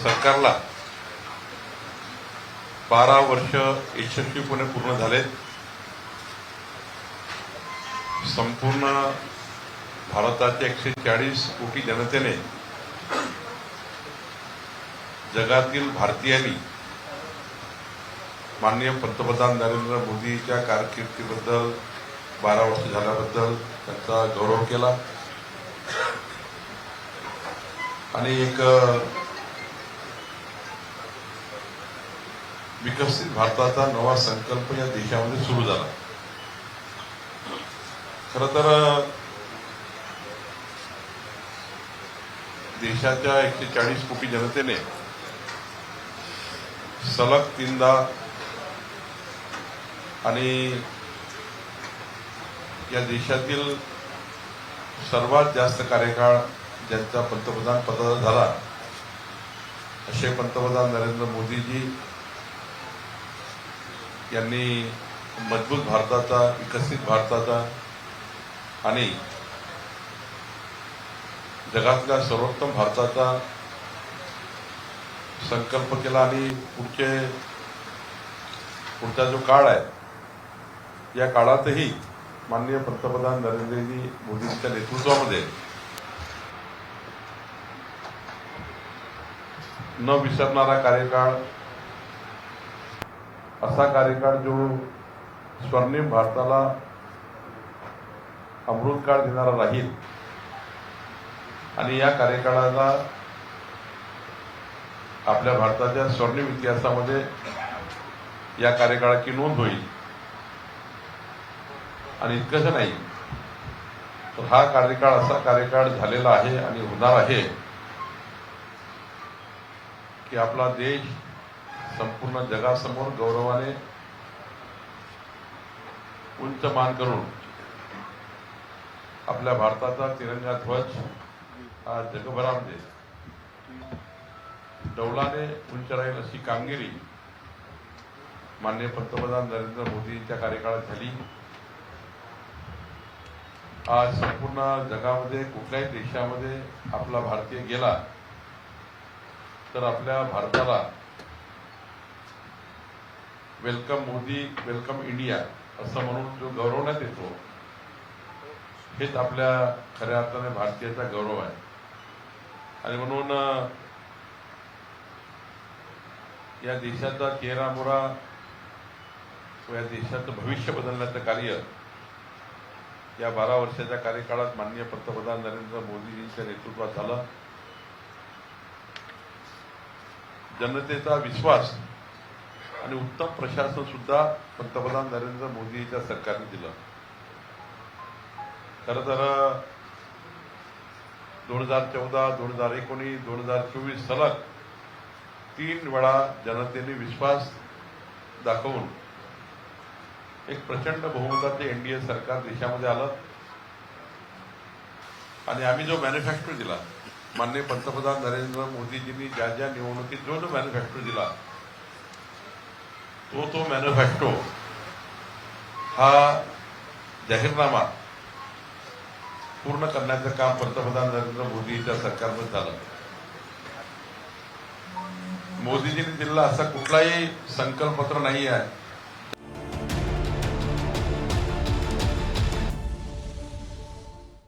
सरकारला 12 वर्ष यशस्वीपणे पूर्ण झाले। संपूर्ण भारताच्या 140 कोटी जनतेने जगातील भारतीयांनी माननीय पंतप्रधान नरेंद्र मोदींच्या कारकिर्दीबद्दल 12 वर्ष झाल्याबद्दल त्यांचा गौरव केला आणि एक विकसित भारताचा नवा संकल्प या देशामध्ये सुरू झाला। खरं तर देशाच्या 140 कोटी जनतेने सलग 3दा आणि या देशातील सर्वात जास्त कार्यकाळ ज्यांचा पंतप्रधान पदाचा झाला असे पंतप्रधान नरेंद्र मोदीजी यांनी मजबूत भारताचा, विकसित भारताचा आणि जगातल्या सर्वोत्तम भारताचा संकल्प केला आणि पुढचा जो काळ आहे या काळातही माननीय पंतप्रधान नरेंद्रजी मोदींच्या नेतृत्वामध्ये न विसरणारा कार्यकाळ, असा कार्यकाळ जो स्वर्णिम भारताला अमृतकाळ देणारा राहील आणि या कार्यकाळाला आपल्या भारताच्या स्वर्णिम इतिहासामध्ये या कार्यकाळाची नोंद होईल। आणि इतकंच नाही तर हा कार्यकाळ असा कार्यकाळ झालेला आहे आणि होणार आहे की आपला देश संपूर्ण जगासमोर गौरवाने उंच मान करून आपल्या भारताचा तिरंगा ध्वज हा जगभरामध्ये डौलाने उंच राहील अशी कामगिरी माननीय पंतप्रधान नरेंद्र मोदींच्या कार्यकाळात झाली। आज संपूर्ण जगामध्ये कुठल्याही देशामध्ये आपला भारतीय गेला तर आपल्या भारताला वेलकम मोदी, वेलकम इंडिया असं म्हणून जो गौरवण्यात येतो हेच आपल्या खऱ्या अर्थाने भारतीयाचा गौरव आहे। आणि म्हणून या देशाचा चेहरामोहरा व या देशाचं भविष्य बदलण्याचं कार्य या 12 वर्षाच्या कार्यकाळात माननीय पंतप्रधान नरेंद्र मोदीजींच्या नेतृत्वात झालं। जनतेचा विश्वास आणि उत्तम प्रशासन सुद्धा पंतप्रधान नरेंद्र मोदींच्या सरकारने दिलं। खरं तर 2014, 2019, 2024 सलग 3 वेळा जनतेने विश्वास दाखवून एक प्रचंड बहुमताचे एनडीए सरकार देशामध्ये आलं आणि आम्ही जो मॅन्युफॅक्चर दिला, माननीय पंतप्रधान नरेंद्र मोदीजींनी ज्या ज्या निवडणुकीत जो मॅन्युफॅक्चर दिला तो मॅन्युफॅक्चर हा जाहीरनामा पूर्ण करण्याचं काम पंतप्रधान नरेंद्र मोदींच्या सरकारमध्ये झालं। मोदीजींनी दिलेला असा कुठलाही संकल्पपत्र नाही आहे